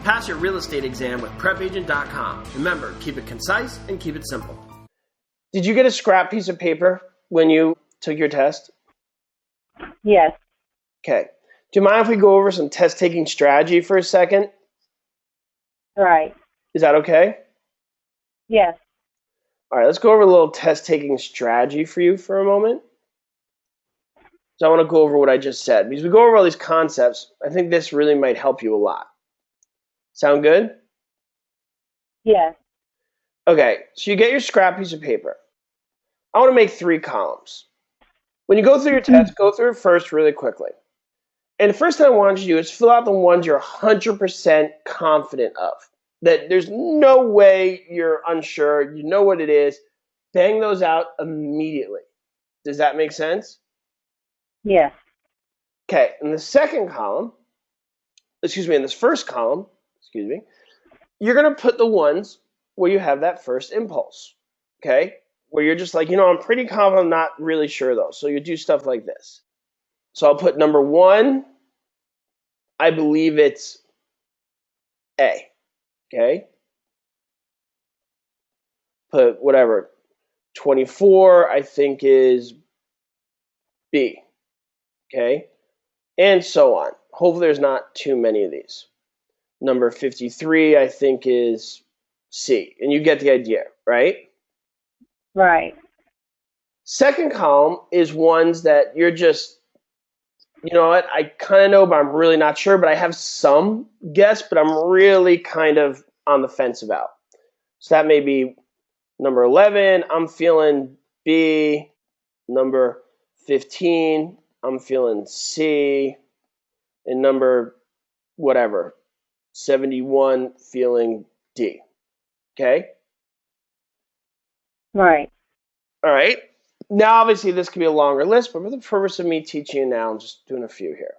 Pass your real estate exam with PrepAgent.com. Remember, keep it concise and keep it simple. Did you get a scrap piece of paper when you took your test? Yes. Okay. Do you mind if we go over some test-taking strategy for a second? Right. Is that okay? Yes. All right, let's go over a little test-taking strategy for you for a moment. So I want to go over what I just said. Because we go over all these concepts, I think this really might help you a lot. Sound good? Yes. Okay, so you get your scrap piece of paper. I want to make 3 columns. When you go through your test, go through it first really quickly. And the first thing I want you to do is fill out the ones you're 100% confident of. That there's no way you're unsure, you know what it is. Bang those out immediately. Does that make sense? Yes. Okay, in the second column, in this first column, you're going to put the ones where you have that first impulse. Okay? Where you're just like, I'm pretty confident, I'm not really sure though. So you do stuff like this. So I'll put number 1, I believe it's A. Okay? Put whatever. 24, I think is B. Okay? And so on. Hopefully there's not too many of these. Number 53, I think is C. And you get the idea, right? Right. Second column is ones that you're just, you know what, I kind of know, but I'm really not sure, but I have some guess, but I'm really kind of on the fence about. So that may be number 11, I'm feeling B. Number 15, I'm feeling C. And number, 71, feeling D. Okay? Right. All right. Now, obviously, this could be a longer list, but for the purpose of me teaching you now, I'm just doing a few here.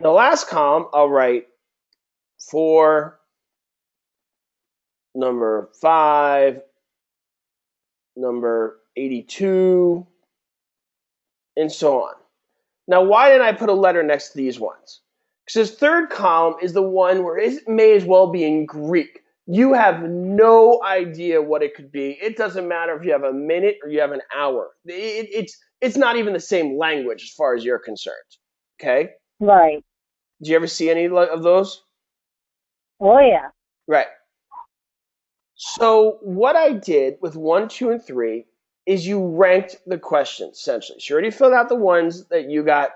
The last column, I'll write 4, number 5, number 82, and so on. Now, why didn't I put a letter next to these ones? Because this third column is the one where it may as well be in Greek. You have no idea what it could be. It doesn't matter if you have a minute or you have an hour. It's not even the same language as far as you're concerned. Okay? Right. Did you ever see any of those? Oh, yeah. Right. So what I did with 1, 2, and 3 is you ranked the questions, essentially. So you already filled out the ones that you got,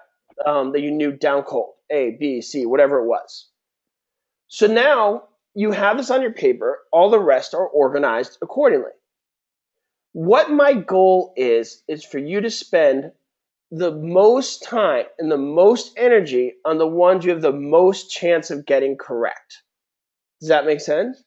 that you knew down cold. A, B, C, whatever it was. So now you have this on your paper. All the rest are organized accordingly. What my goal is for you to spend the most time and the most energy on the ones you have the most chance of getting correct. Does that make sense?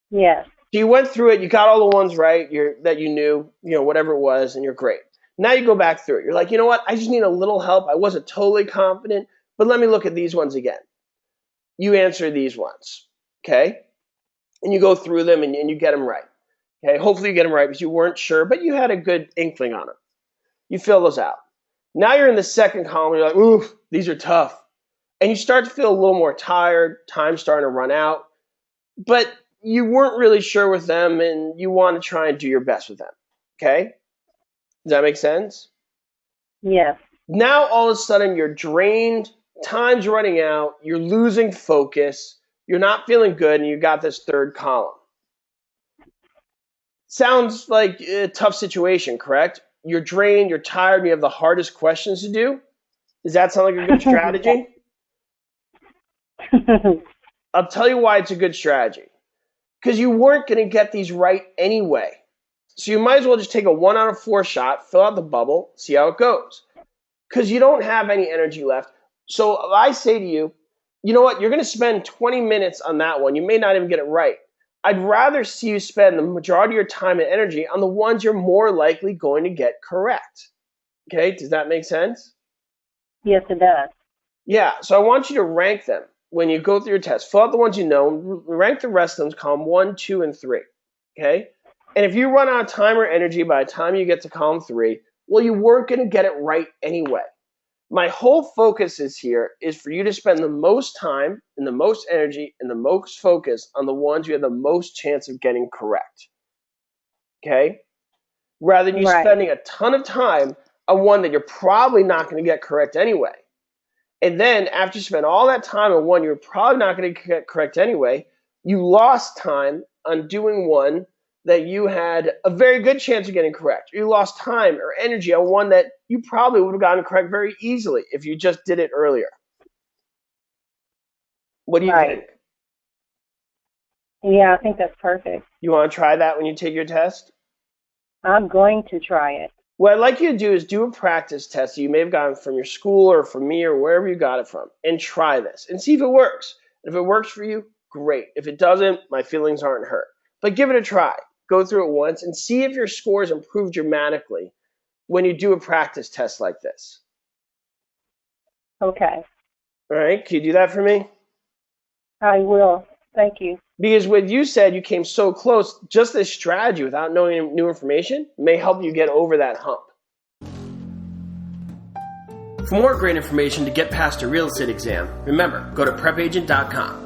Yes. So you went through it, you got all the ones right that you knew, whatever it was, and you're great. Now you go back through it. You're like, you know what? I just need a little help. I wasn't totally confident, but let me look at these ones again. You answer these ones, okay? And you go through them and you get them right. Okay, hopefully you get them right because you weren't sure, but you had a good inkling on them. You fill those out. Now you're in the second column. You're like, ooh, these are tough. And you start to feel a little more tired. Time's starting to run out. But you weren't really sure with them, and you want to try and do your best with them. Okay? Does that make sense? Yes. Now all of a sudden you're drained. Time's running out. You're losing focus. You're not feeling good, and you got this third column. Sounds like a tough situation, correct? You're drained, you're tired, and you have the hardest questions to do. Does that sound like a good strategy? I'll tell you why it's a good strategy. Because you weren't going to get these right anyway. So you might as well just take a 1 out of 4 shot, fill out the bubble, see how it goes. Because you don't have any energy left. So I say to you, you know what? You're going to spend 20 minutes on that one. You may not even get it right. I'd rather see you spend the majority of your time and energy on the ones you're more likely going to get correct. Okay? Does that make sense? Yes, it does. Yeah. So I want you to rank them when you go through your test. Fill out the ones you know. Rank the rest of them, column 1, 2, and 3. Okay? And if you run out of time or energy by the time you get to column 3, well, you weren't going to get it right anyway. My whole focus is for you to spend the most time and the most energy and the most focus on the ones you have the most chance of getting correct. Okay? Rather than you spending a ton of time on one that you're probably not going to get correct anyway. And then after you spend all that time on one you're probably not going to get correct anyway, you lost time on doing one that you had a very good chance of getting correct. Or you lost time or energy on one that you probably would have gotten correct very easily if you just did it earlier. What do you think? Yeah, I think that's perfect. You want to try that when you take your test? I'm going to try it. What I'd like you to do is do a practice test that you may have gotten from your school or from me or wherever you got it from, and try this and see if it works. If it works for you, great. If it doesn't, my feelings aren't hurt. But give it a try. Go through it once and see if your scores improve dramatically when you do a practice test like this. Okay. All right, can you do that for me? I will. Thank you. Because when you said you came so close, just this strategy without knowing new information may help you get over that hump. For more great information to get past your real estate exam, remember, go to PrepAgent.com.